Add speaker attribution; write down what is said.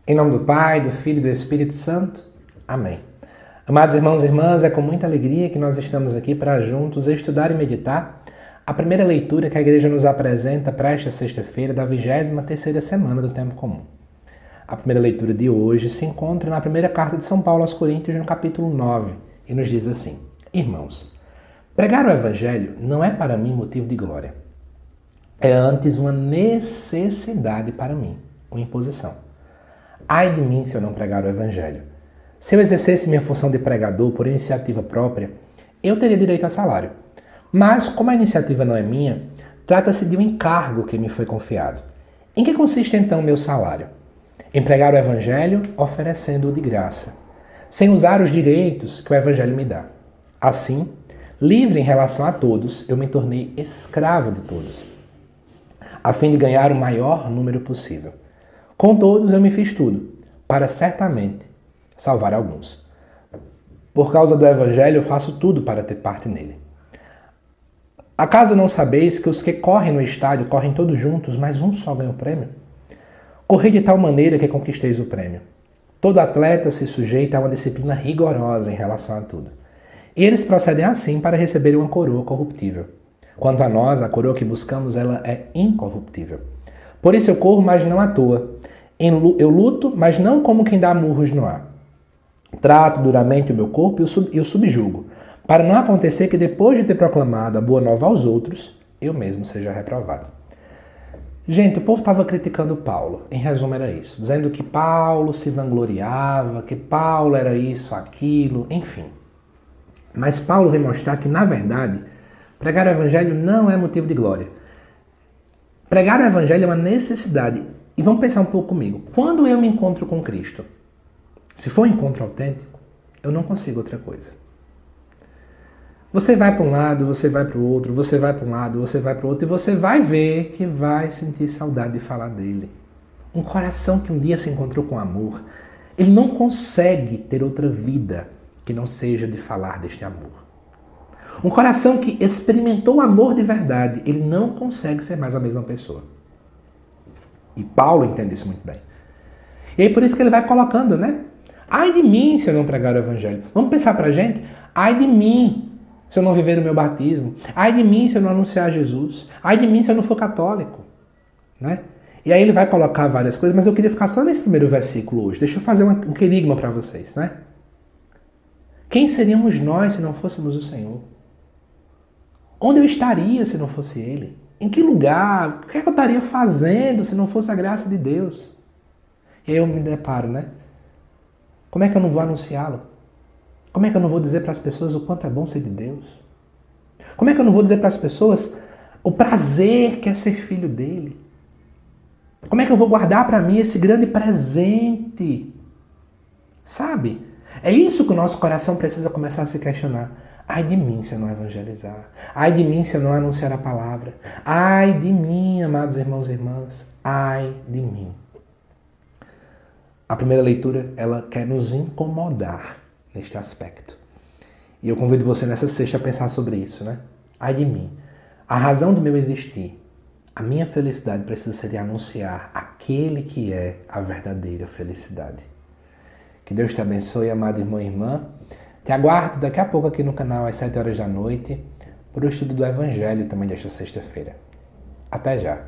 Speaker 1: Em nome do Pai, do Filho e do Espírito Santo. Amém. Amados irmãos e irmãs, é com muita alegria que nós estamos aqui para juntos estudar e meditar a primeira leitura que a Igreja nos apresenta para esta sexta-feira da 23ª semana do Tempo Comum. A primeira leitura de hoje se encontra na primeira carta de São Paulo aos Coríntios, no capítulo 9, e nos diz assim: Irmãos, pregar o Evangelho não é para mim motivo de glória. É antes uma necessidade para mim, uma imposição. Ai de mim se eu não pregar o Evangelho. Se eu exercesse minha função de pregador por iniciativa própria, eu teria direito a salário. Mas, como a iniciativa não é minha, trata-se de um encargo que me foi confiado. Em que consiste então o meu salário? Em pregar o Evangelho, oferecendo-o de graça, sem usar os direitos que o Evangelho me dá. Assim, livre em relação a todos, eu me tornei escravo de todos, a fim de ganhar o maior número possível. Com todos eu me fiz tudo, para certamente salvar alguns. Por causa do Evangelho eu faço tudo para ter parte nele. Acaso não sabeis que os que correm no estádio correm todos juntos, mas um só ganha o prêmio? Correi de tal maneira que conquisteis o prêmio. Todo atleta se sujeita a uma disciplina rigorosa em relação a tudo. E eles procedem assim para receberem uma coroa corruptível. Quanto a nós, a coroa que buscamos, ela é incorruptível. Por isso eu corro, mas não à toa. Eu luto, mas não como quem dá murros no ar. Trato duramente o meu corpo e o subjugo, para não acontecer que depois de ter proclamado a boa nova aos outros, eu mesmo seja reprovado. Gente, o povo estava criticando Paulo. Em resumo era isso. Dizendo que Paulo se vangloriava, que Paulo era isso, aquilo, enfim. Mas Paulo vem mostrar que, na verdade, pregar o Evangelho não é motivo de glória. Pregar o Evangelho é uma necessidade. E vamos pensar um pouco comigo. Quando eu me encontro com Cristo, se for um encontro autêntico, eu não consigo outra coisa. Você vai para um lado, você vai para o outro, você vai para um lado, você vai para o outro, e você vai ver que vai sentir saudade de falar dele. Um coração que um dia se encontrou com amor, ele não consegue ter outra vida que não seja de falar deste amor. Um coração que experimentou o amor de verdade, ele não consegue ser mais a mesma pessoa. E Paulo entende isso muito bem. E aí por isso que ele vai colocando, né? Ai de mim se eu não pregar o Evangelho. Vamos pensar pra gente? Ai de mim se eu não viver o meu batismo. Ai de mim se eu não anunciar Jesus. Ai de mim se eu não for católico. Né? E aí ele vai colocar várias coisas, mas eu queria ficar só nesse primeiro versículo hoje. Deixa eu fazer um querigma para vocês, né? Quem seríamos nós se não fôssemos o Senhor? Onde eu estaria se não fosse Ele? Em que lugar? O que eu estaria fazendo se não fosse a graça de Deus? E aí eu me deparo, né? Como é que eu não vou anunciá-lo? Como é que eu não vou dizer para as pessoas o quanto é bom ser de Deus? Como é que eu não vou dizer para as pessoas o prazer que é ser filho dele? Como é que eu vou guardar para mim esse grande presente? Sabe? É isso que o nosso coração precisa começar a se questionar. Ai de mim se eu não evangelizar. Ai de mim se eu não anunciar a palavra. Ai de mim, amados irmãos e irmãs. Ai de mim. A primeira leitura, ela quer nos incomodar neste aspecto. E eu convido você nessa sexta a pensar sobre isso, né? Ai de mim. A razão do meu existir, a minha felicidade precisa ser de anunciar aquele que é a verdadeira felicidade. Que Deus te abençoe, amado irmão e irmã. Te aguardo daqui a pouco aqui no canal às 7 horas da noite para o estudo do Evangelho também desta sexta-feira. Até já!